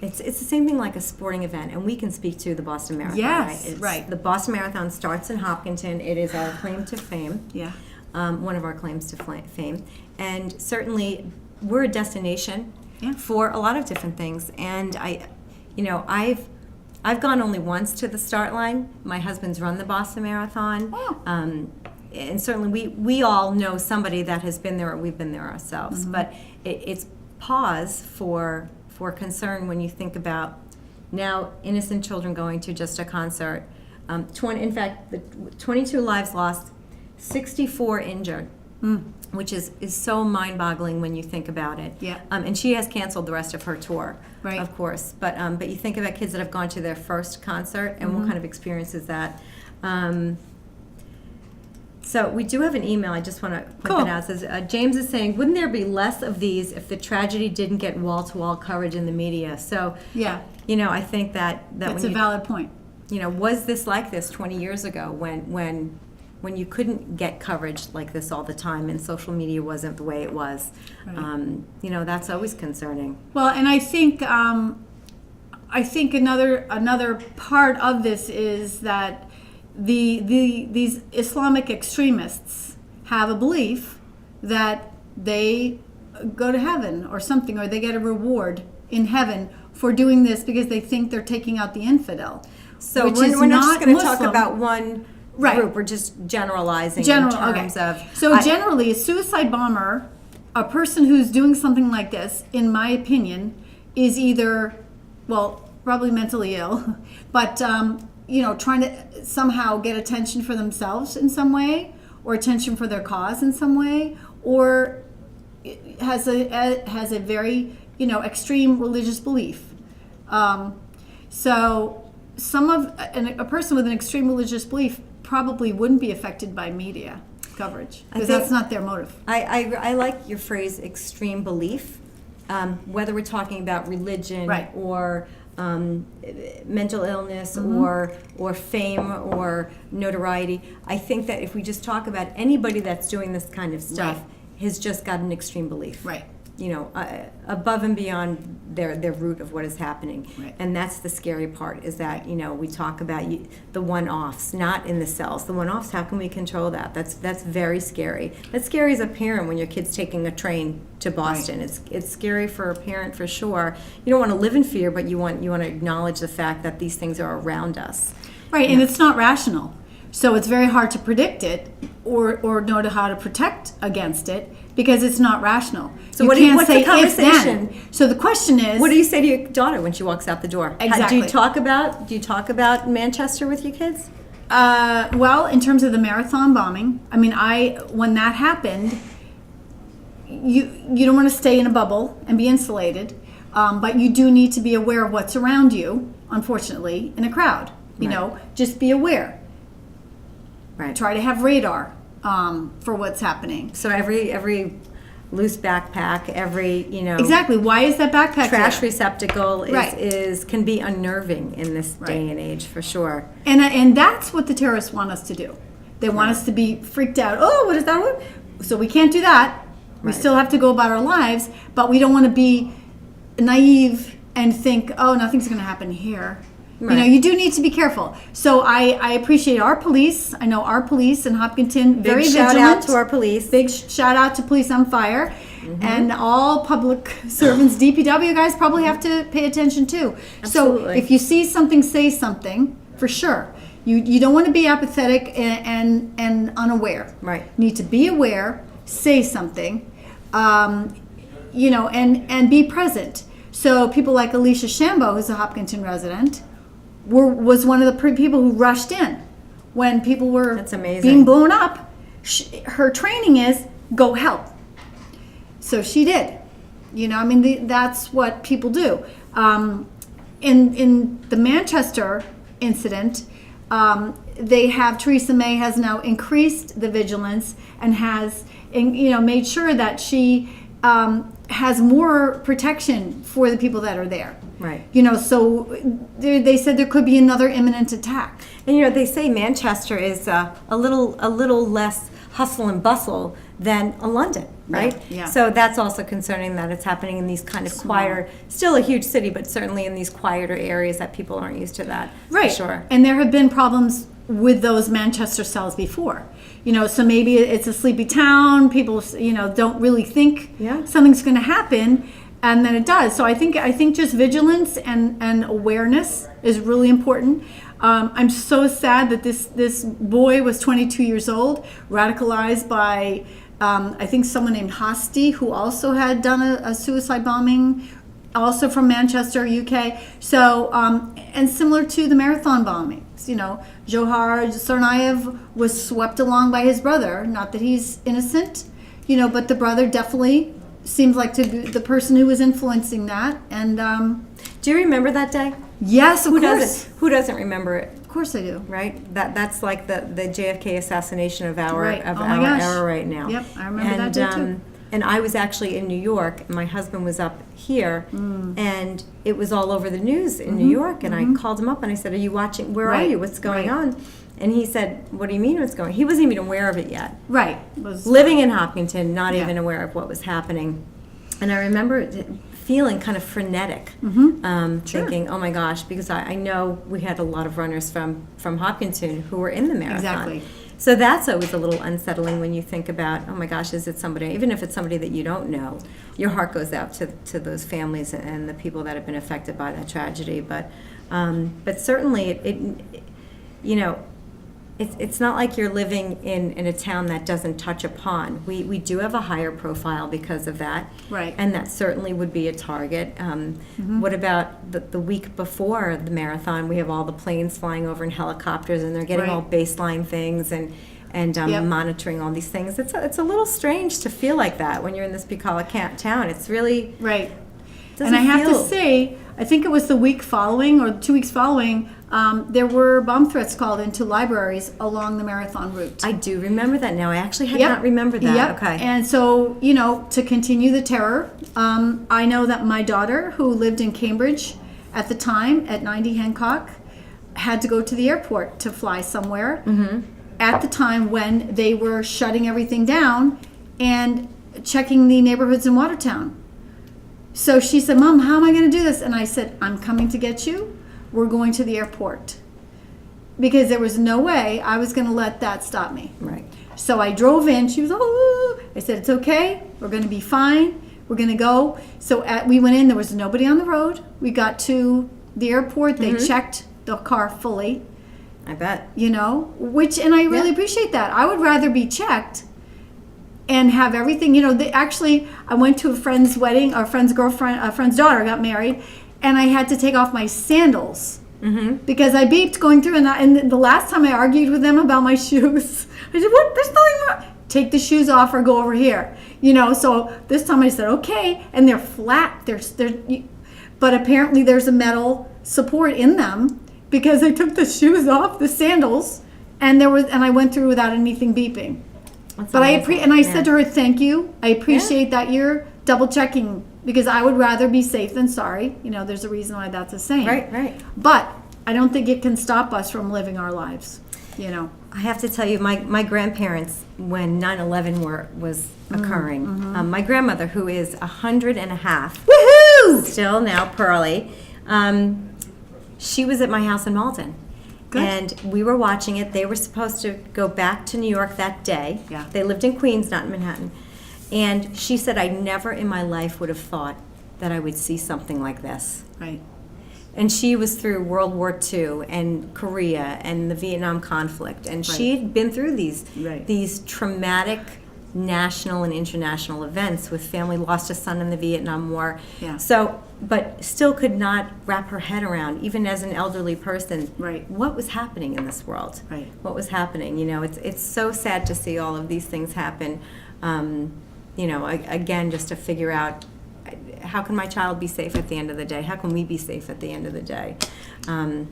It's the same thing like a sporting event, and we can speak to the Boston Marathon. Yes, right. The Boston Marathon starts in Hopkinton. It is our claim to fame. Yeah. One of our claims to fame, and certainly we're a destination for a lot of different things. And I've gone only once to the start line. My husband's run the Boston Marathon. Oh. And certainly we all know somebody that has been there, or we've been there ourselves. Mm-hmm. But it's pause for concern when you think about now innocent children going to just a concert. 22 lives lost, 64 injured, which is so mind-boggling when you think about it. Yeah. And she has canceled the rest of her tour, right, of course. But you think about kids that have gone to their first concert, and what kind of experience is that? So we do have an email. I just want to point that out. It says, James is saying, wouldn't there be less of these if the tragedy didn't get wall-to-wall coverage in the media? So, yeah, I think that's a valid point. Was this like this 20 years ago when you couldn't get coverage like this all the time and social media wasn't the way it was? Right. That's always concerning. Well, and I think another part of this is that these Islamic extremists have a belief that they go to heaven or something, or they get a reward in heaven for doing this because they think they're taking out the infidel. So which we're is not just going to talk Muslim. about one Right. group. We're just generalizing in terms of. So generally, a suicide bomber, a person who's doing something like this, in my opinion, is either, well, probably mentally ill, but trying to somehow get attention for themselves in some way, or attention for their cause in some way, or has a very extreme religious belief. So a person with an extreme religious belief probably wouldn't be affected by media coverage because that's not their motive. I like your phrase extreme belief, whether we're talking about religion Right. or mental illness or fame or notoriety. I think that if we just talk about anybody that's doing this kind of stuff has just got an extreme belief. Right. Above and beyond their root of what is happening. Right. And that's the scary part, is that, we talk about the one-offs, not in the cells. The one-offs, how can we control that? That's very scary. That's scary as a parent when your kid's taking a train to Boston. Right. It's scary for a parent for sure. You don't want to live in fear, but you want to acknowledge the fact that these things are around us. Right, and it's not rational. So it's very hard to predict it or know how to protect against it because it's not rational. So you what's the conversation? So the question is, What do you say to your daughter when she walks out the door? Exactly. Do you talk about Manchester with your kids? well, in terms of the marathon bombing, I mean, when that happened, you don't want to stay in a bubble and be insulated, but you do need to be aware of what's around you, unfortunately, in a crowd. Just be aware. Right. Try to have radar for what's happening. So every loose backpack, every Exactly. Why is that backpack trash there? receptacle Right. can be unnerving in this day Right. and age, for sure. And that's what the terrorists want us to do. They want us to be freaked out. Oh, what is that? So we can't do that. We Right. still have to go about our lives, but we don't want to be naive and think, oh, nothing's going to happen here. Right. You do need to be careful. So I appreciate our police. I know our police in Hopkinton, very Big vigilant. shout out to our police. Big shout out to Police on Fire. And all public servants, DPW guys probably have to pay attention too. So Absolutely. if you see something, say something, for sure. You don't want to be apathetic and unaware. Right. You need to be aware, say something, and be present. So people like Alicia Shambo, who's a Hopkinton resident, was one of the people who rushed in when people were That's amazing. being blown up. Her training is go help. So she did. That's what people do. In the Manchester incident, Theresa May has now increased the vigilance and has made sure that she has more protection for the people that are there. Right. So they said there could be another imminent attack. And they say Manchester is a little less hustle and bustle than a London, right? Yeah. So that's also concerning that it's happening in these kind of quieter, still a huge city, but certainly in these quieter areas that people aren't used to that. Right. For sure. And there have been problems with those Manchester cells before. So maybe it's a sleepy town. People, don't really think something's going to happen, and then it does. So I think just vigilance and awareness is really important. I'm so sad that this boy was 22 years old, radicalized by I think someone named Hosty, who also had done a suicide bombing, also from Manchester, UK. So and similar to the marathon bombings, Johar Tsarnaev was swept along by his brother. Not that he's innocent, but the brother definitely seems like to be the person who was influencing that. And do you remember that day? yes, of Who course. doesn't? Who doesn't remember it? Of course I do. Right. That's like the JFK assassination of our Right. of Oh my our gosh. era right now. Yep, I remember that day too. And I was actually in New York, and my husband was up here, and it was all over the news in New York. And I called him up and I said, "Are you watching? Where are Right, you? What's going right. on?" And he said, "What do you mean what's going?" He wasn't even aware of it yet. Right. Living in Hopkinton, not Yeah. even aware of what was happening. And I remember feeling kind of frenetic, thinking, oh my gosh, because I know we had a lot of runners from Hopkinton who were in the marathon. Exactly. So that's always a little unsettling when you think about, oh my gosh, is it somebody, even if it's somebody that you don't know, your heart goes out to those families and the people that have been affected by that tragedy. But certainly it you know, it's not like you're living in a town that doesn't touch upon. We do have a higher profile because of that. Right. And that certainly would be a target. What about the week before the marathon? We have all the planes flying over in helicopters, and they're getting all baseline things and monitoring all these things. It's a little strange to feel like that when you're in this bucolic town. It's really Right. doesn't And I have to feel- say, I think it was the week following or 2 weeks following, there were bomb threats called into libraries along the marathon route. I do remember that now. I actually had Yep. not remembered that. Yep. Okay. And so, you know, to continue the terror, I know that my daughter, who lived in Cambridge at the time at 90 Hancock, had to go to the airport to fly somewhere at the time when they were shutting everything down and checking the neighborhoods in Watertown. So she said, Mom, how am I going to do this? And I said, I'm coming to get you. We're going to the airport. Because there was no way I was going to let that stop me. Right. So I drove in. She was, oh, I said, it's okay. We're going to be fine. We're going to go. So we went in. There was nobody on the road. We got to the airport. They checked the car fully. I bet. You know, and I really appreciate that. I would rather be checked and have everything, you know, I went to a friend's wedding, a friend's girlfriend, a friend's daughter got married, and I had to take off my sandals because I beeped going through, and the last time I argued with them about my shoes, I said, what, there's nothing wrong. Take the shoes off or go over here. You know, so this time I said, okay, and they're flat, but apparently there's a metal support in them because I took the shoes off, the sandals, and I went through without anything beeping. That's But amazing. I said to her, thank you. I appreciate that you're double checking because I would rather be safe than sorry. You know, there's a reason why that's a saying. Right. But I don't think it can stop us from living our lives, you know. I have to tell you, my grandparents, when 9/11 was occurring, my grandmother, who is 100.5, Woohoo! still now Pearly, she was at my house in Malden. Good. And we were watching it. They were supposed to go back to New York that day. Yeah. They lived in Queens, not in Manhattan. And she said, I never in my life would have thought that I would see something like this. Right. And she was through World War II and Korea and the Vietnam conflict. And she'd been through these traumatic national and international events with family lost a son in the Vietnam War. Yeah. So, but still could not wrap her head around, even as an elderly person, what was happening in this world. Right. What was happening. You know, it's so sad to see all of these things happen. You know, again, just to figure out, how can my child be safe at the end of the day? How can we be safe at the end of the day? And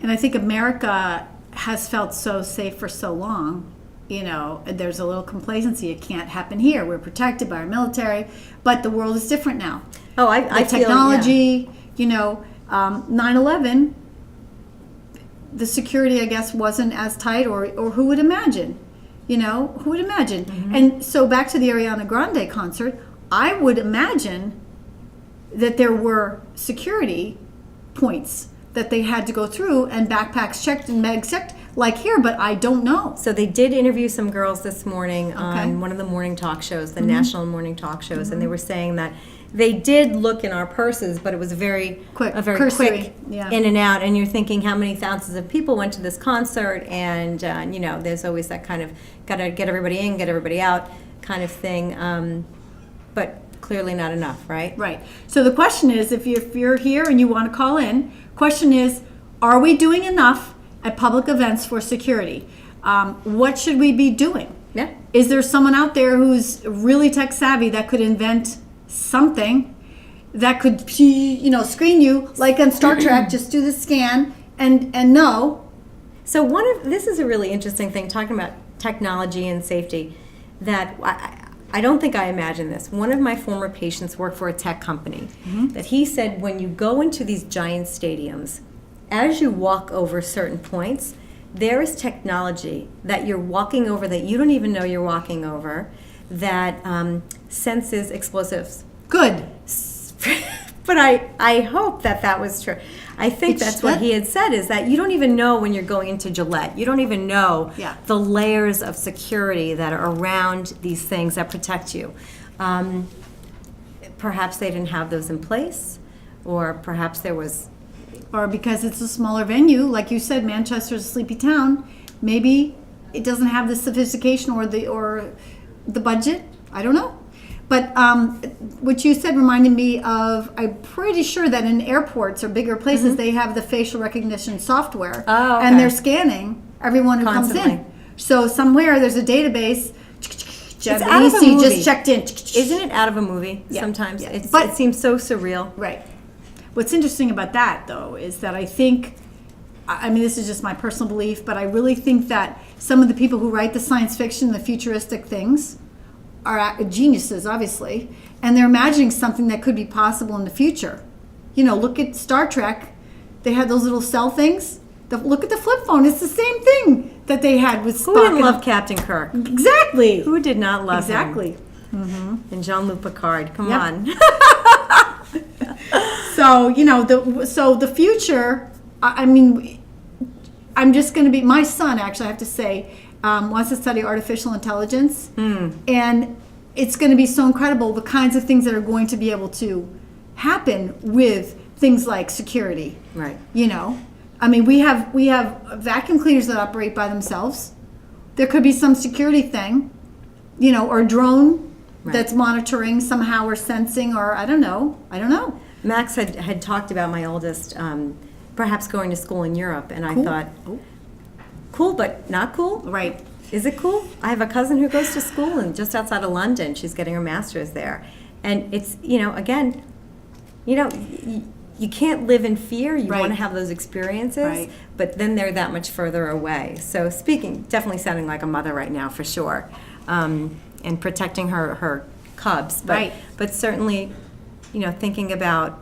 I think America has felt so safe for so long. You know, there's a little complacency. It can't happen here. We're protected by our military, but the world is different now. Oh, I The feel, technology, you know, 9/11, the security, I guess, wasn't as tight, or who would imagine? You know, who would imagine? And so back to the Ariana Grande concert, I would imagine that there were security points that they had to go through and backpacks checked and bags checked like here, but I don't know. So they did interview some girls this morning on one of the morning talk shows, the national morning talk shows, and they were saying that they did look in our purses, but it was a very quick Cursory, in and out. And you're thinking how many thousands of people went to this concert, and you know, there's always that kind of gotta get everybody in, get everybody out kind of thing. But clearly not enough, right? Right. So the question is, if you're here and you want to call in, question is, are we doing enough at public events for security? What should we be doing? Yeah. Is there someone out there who's really tech savvy that could invent something that could, you know, screen you like on Star Trek? Just do the scan and know. So this is a really interesting thing, talking about technology and safety, that I don't think I imagined this. One of my former patients worked for a tech company, that he said when you go into these giant stadiums, as you walk over certain points, there is technology that you're walking over that you don't even know you're walking over that senses explosives. Good. But I hope that was true. I think that's what he had said, is that you don't even know when you're going into Gillette. You don't even know the layers of security that are around these things that protect you. Perhaps they didn't have those in place, or perhaps there was... Or because it's a smaller venue, like you said, Manchester's a sleepy town, maybe it doesn't have the sophistication or the budget. I don't know. But what you said reminded me of, I'm pretty sure that in airports or bigger places, they have the facial recognition software. Oh, okay. And they're scanning everyone who comes Constantly. in. So somewhere there's a database. It's out of a AC movie. just checked in. Isn't it out of a movie sometimes? Yeah. It But- seems so surreal. Right. What's interesting about that, though, is that I think, I mean, this is just my personal belief, but I really think that some of the people who write the science fiction, the futuristic things, are geniuses, obviously, and they're imagining something that could be possible in the future. You know, look at Star Trek. They had those little cell things. Look at the flip phone. It's the same thing that they had with Spock. Who didn't love Captain Kirk? Exactly. Who did not love Exactly. him? And Jean-Luc Picard. Come Yep. on. So, you know, the future, I mean, I'm just going to be, my son, actually, I have to say, wants to study artificial intelligence. And it's going to be so incredible, the kinds of things that are going to be able to happen with things like security. Right. You know, I mean, we have vacuum cleaners that operate by themselves. There could be some security thing, you know, or drone that's monitoring somehow or sensing, or I don't know. Max had talked about my oldest perhaps going to school in Europe, and I thought, cool, but not cool? Right. Is it cool? I have a cousin who goes to school just outside of London. She's getting her master's there. And it's, you know, again, you know, you can't live in fear. You want to have those experiences, but then they're that much further away. So definitely sounding like a mother right now, for sure, and protecting her cubs. But certainly, you know, thinking about,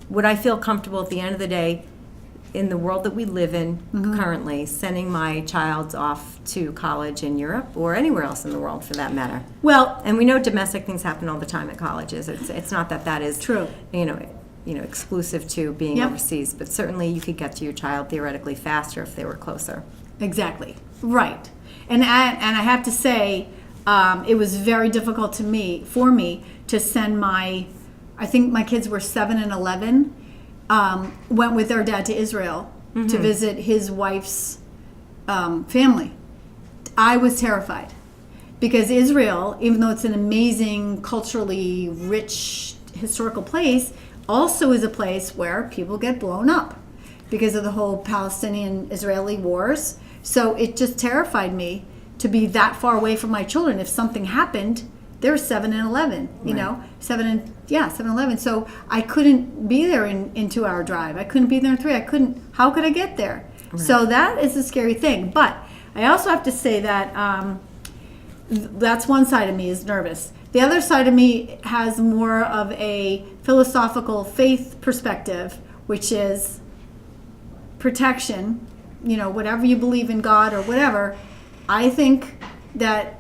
would I feel comfortable at the end of the day in the world that we live in currently, sending my child off to college in Europe or anywhere else in the world for that matter? Well, and we know domestic things happen all the time at colleges. It's not that is true. You know, exclusive to being overseas, but certainly you could get to your child theoretically faster if they were closer. Exactly. Right. And I have to say, it was very difficult for me to send I think my kids were 7 and 11, went with their dad to Israel to visit his wife's family. I was terrified because Israel, even though it's an amazing, culturally rich, historical place, also is a place where people get blown up because of the whole Palestinian-Israeli wars. So it just terrified me to be that far away from my children. If something happened, they're 7 and 11, you know, 7 and 11. So I couldn't be there in 2-hour drive. I couldn't be there in 3. How could I get there? Right. So that is a scary thing. But I also have to say that that's one side of me is nervous. The other side of me has more of a philosophical faith perspective, which is protection, you know, whatever you believe in God or whatever. I think that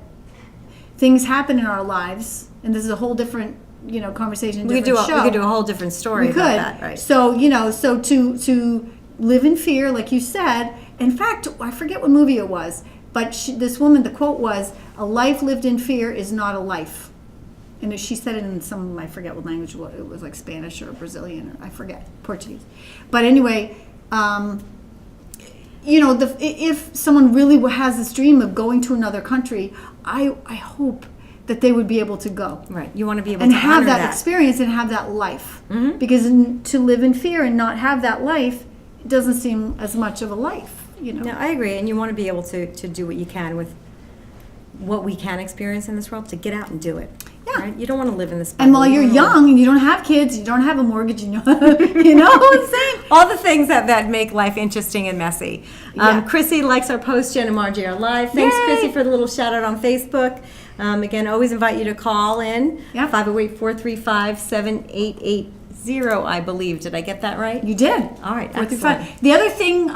things happen in our lives, and this is a whole different, you know, conversation. We could do a whole different story about that, right? So, you know, to live in fear, like you said. In fact, I forget what movie it was, but this woman, the quote was, "A life lived in fear is not a life." And she said it in some, I forget what language it was, like Spanish or Brazilian, or I forget, Portuguese. But anyway, you know, if someone really has this dream of going to another country, I hope that they would be able to go. Right. You want to be able and to have honor that experience and have that life. Because to live in fear and not have that life, it doesn't seem as much of a life, you know. No, I agree. And you want to be able to do what you can with what we can experience in this world, to get out and do it. Yeah. Right? You don't want to live in this bubble. And while you're young and you don't have kids, you don't have a mortgage, you know what I'm saying? All the things that make life interesting and messy. Chrissy likes our post, Jen and Margie are live. Thanks, Yay! Chrissy, for the little shout out on Facebook. Again, always invite you to call in. 508-435-7880, I believe. Did I get that right? You did. All right, excellent. The other thing,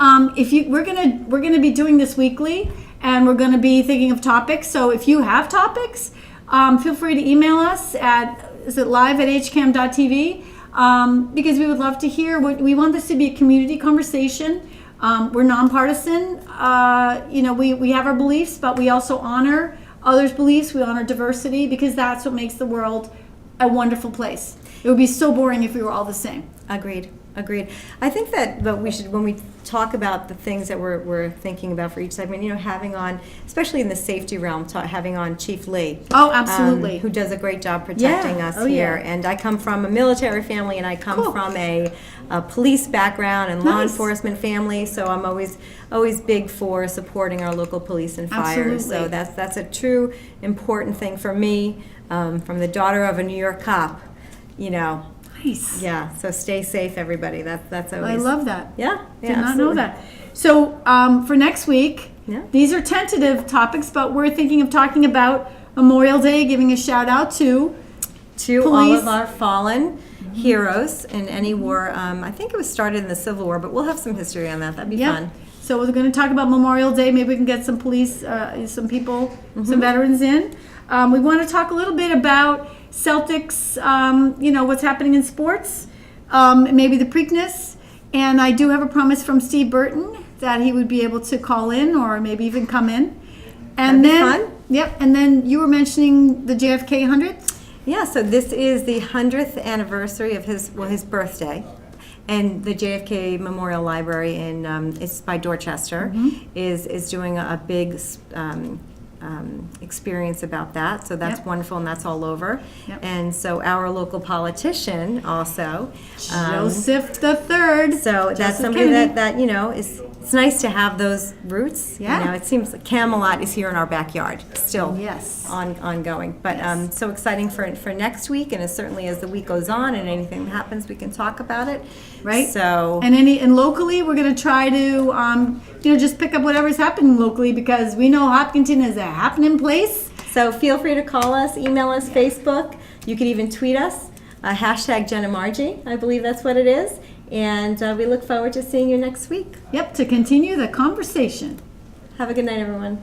we're gonna be doing this weekly, and we're gonna be thinking of topics. So if you have topics, feel free to email us at live@hcam.tv. because we would love to hear what we want this to be a community conversation. We're nonpartisan. We have our beliefs, but we also honor others' beliefs. We honor diversity because that's what makes the world a wonderful place. It would be so boring if we were all the same. Agreed. I think that we should, when we talk about the things that we're thinking about for each segment, having on, especially in the safety realm, having on Chief Lee. Oh, absolutely. Who does a great job protecting us here. Yeah. And I come from a military family, and I come from a police background and law enforcement family, so I'm always big for supporting our local police and fire. Absolutely. So that's a true important thing for me, from the daughter of a New York cop, Nice. Yeah, so stay safe, everybody. That's always. I love that. Yeah, Did not absolutely. know that. So for next week, Yeah. these are tentative topics, but we're thinking of talking about Memorial Day, giving a shout out to all police. of our fallen heroes in any war. I think it was started in the Civil War, but we'll have some history on that. That'd be Yep. fun. So we're going to talk about Memorial Day. Maybe we can get some police, some people, some veterans in. We want to talk a little bit about Celtics, what's happening in sports, maybe the Preakness. And I do have a promise from Steve Burton that he would be able to call in or maybe even come in. And That'd be then, fun. Yep. And then you were mentioning the JFK 100th. Yeah, so this is the 100th anniversary of his birthday. And the JFK Memorial Library it's by Dorchester, is doing a big experience about that. So that's Yep. wonderful, and that's all over. Yep. And so our local politician also, Joseph the Third. so that's Joseph somebody Kennedy. that is. It's nice to have those roots. Yeah. It seems like Camelot is here in our backyard still. Yes. Ongoing. But Yes. so exciting for next week, and certainly as the week goes on and anything that happens, we can talk about it. Right. So And locally, we're going to try to, just pick up whatever's happening locally because we know Hopkinton is a happening place. So feel free to call us, email us, Facebook. You could even tweet us, hashtag Jen Margie. I believe that's what it is. And we look forward to seeing you next week. Yep, to continue the conversation. Have a good night, everyone.